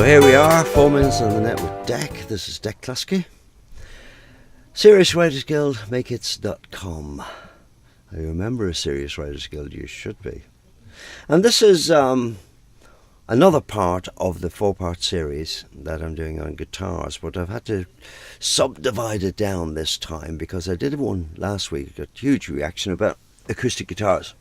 So here we are, 4 minutes on the net with Deck. This is Deck Cluskey. Serious Writers Guild, makehits.com. Are you a member of Serious Writers Guild? You should be. And this is another part of the 4-part series that I'm doing on guitars, but I've had to subdivide it down this time because I did one last week, got a huge reaction about acoustic guitars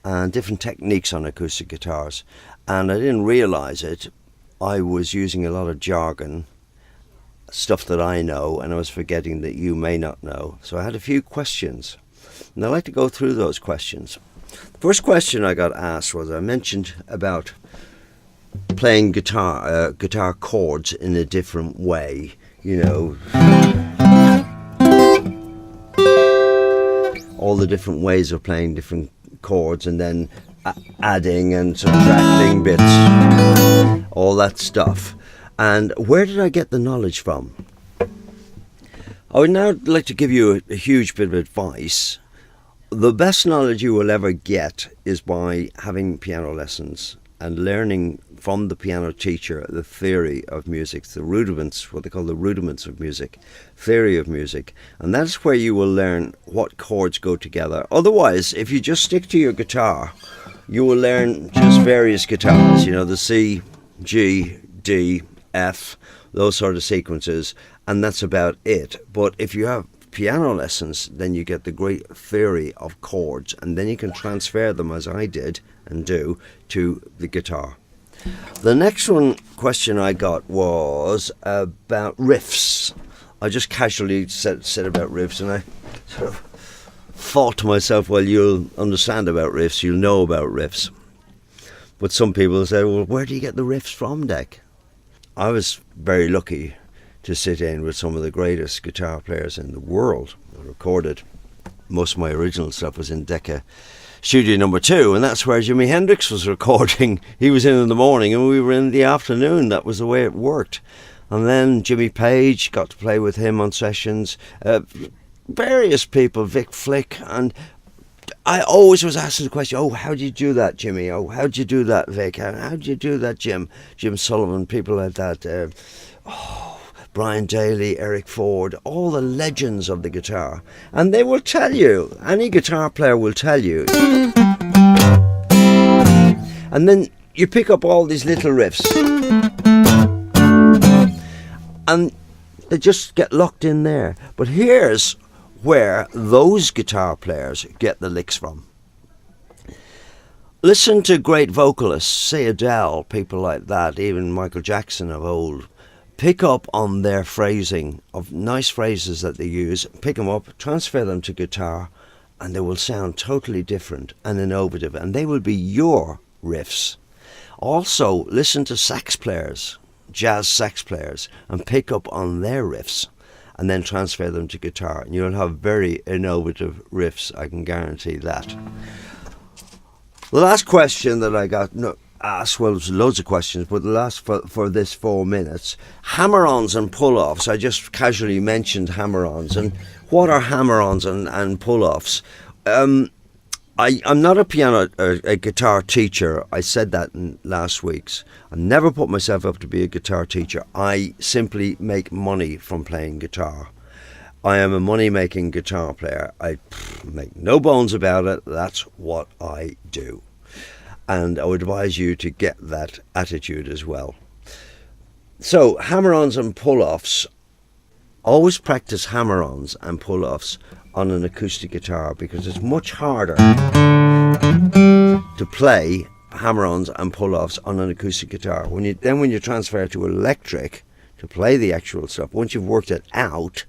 and different techniques on acoustic guitars, and I didn't realize it. I was using a lot of jargon, stuff that I know, and I was forgetting that you may not know. So I had a few questions, and I'd like to go through those questions. The first question I got asked was, I mentioned about playing guitar chords in a different way, you know, all the different ways of playing different chords, and then adding and subtracting bits, all that stuff. And where did I get the knowledge from? I would now like to give you a huge bit of advice. The best knowledge you will ever get is by having piano lessons and learning from the piano teacher the theory of music, the rudiments, what they call the rudiments of music, theory of music. And that's where you will learn what chords go together. Otherwise, if you just stick to your guitar, you will learn just various guitars, you know, the C, G, D, F, those sort of sequences, and that's about it. But if you have piano lessons, then you get the great theory of chords, and then you can transfer them, as I did and do, to the guitar. The next question I got was about riffs. I just casually said about riffs, and I sort of thought to myself, well, you'll understand about riffs, you'll know about riffs. But some people say, well, where do you get the riffs from, Deck? I was very lucky to sit in with some of the greatest guitar players in the world. I recorded most of my original stuff was in Decca Studio number 2, and that's where Jimi Hendrix was recording. He was in the morning and we were in the afternoon. That was the way it worked. And then Jimmy Page, got to play with him on sessions. Various people, Vic Flick, and I always was asking the question, oh, how do you do that, Jimmy? Oh, how do you do that, Vic? How do you do that, Jim? Jim Sullivan, people like that. Brian Daly, Eric Ford, all the legends of the guitar. And they will tell you, any guitar player will tell you. And then you pick up all these little riffs. And they just get locked in there. But here's where those guitar players get the licks from. Listen to great vocalists, say Adele, people like that, even Michael Jackson of old. Pick up on their phrasing of nice phrases that they use, pick them up, transfer them to guitar, and they will sound totally different and innovative, and they will be your riffs. Also, listen to sax players, jazz sax players, and pick up on their riffs, and then transfer them to guitar, and you'll have very innovative riffs, I can guarantee that. The last question that I got asked, well, there's loads of questions, but the last for this 4 minutes, hammer-ons and pull-offs. I just casually mentioned hammer-ons, and what are hammer-ons and pull-offs? I'm not a guitar teacher. I said that in last week's. I never put myself up to be a guitar teacher. I simply make money from playing guitar. I am a money-making guitar player. I make no bones about it. That's what I do. And I would advise you to get that attitude as well. So, hammer-ons and pull-offs. Always practice hammer-ons and pull-offs on an acoustic guitar, because it's much harder to play hammer-ons and pull-offs on an acoustic guitar. When you transfer to electric to play the actual stuff, once you've worked it out,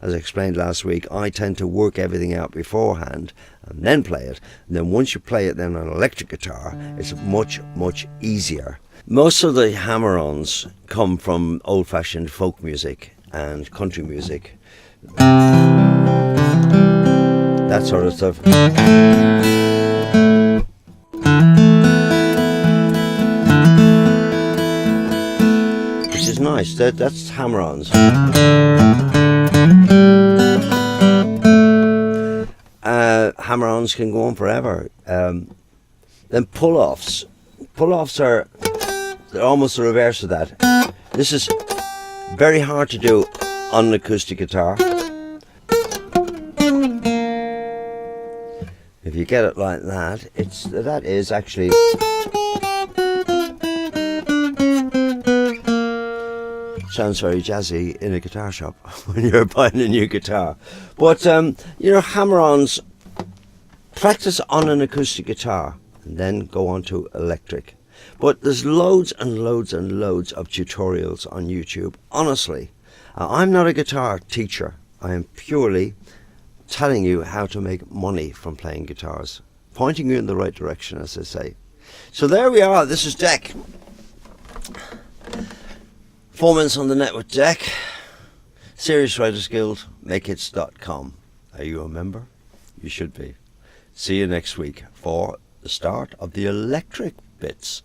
as I explained last week, I tend to work everything out beforehand and then play it. And then once you play it then on an electric guitar, it's much, much easier. Most of the hammer-ons come from old-fashioned folk music and country music. That sort of stuff. Which is nice. That's hammer-ons. Hammer-ons can go on forever. Then pull-offs. Pull-offs are almost the reverse of that. This is very hard to do on an acoustic guitar. If you get it like that, that is actually sounds very jazzy in a guitar shop when you're buying a new guitar. But you know, hammer-ons, practice on an acoustic guitar and then go on to electric. But there's loads and loads and loads of tutorials on YouTube. Honestly, I'm not a guitar teacher. I am purely telling you how to make money from playing guitars, pointing you in the right direction, as I say. So there we are. This is Deck. 4 minutes on the net with Deck. Serious Writers Guild, makehits.com. Are you a member? You should be. See you next week for the start of the electric bits.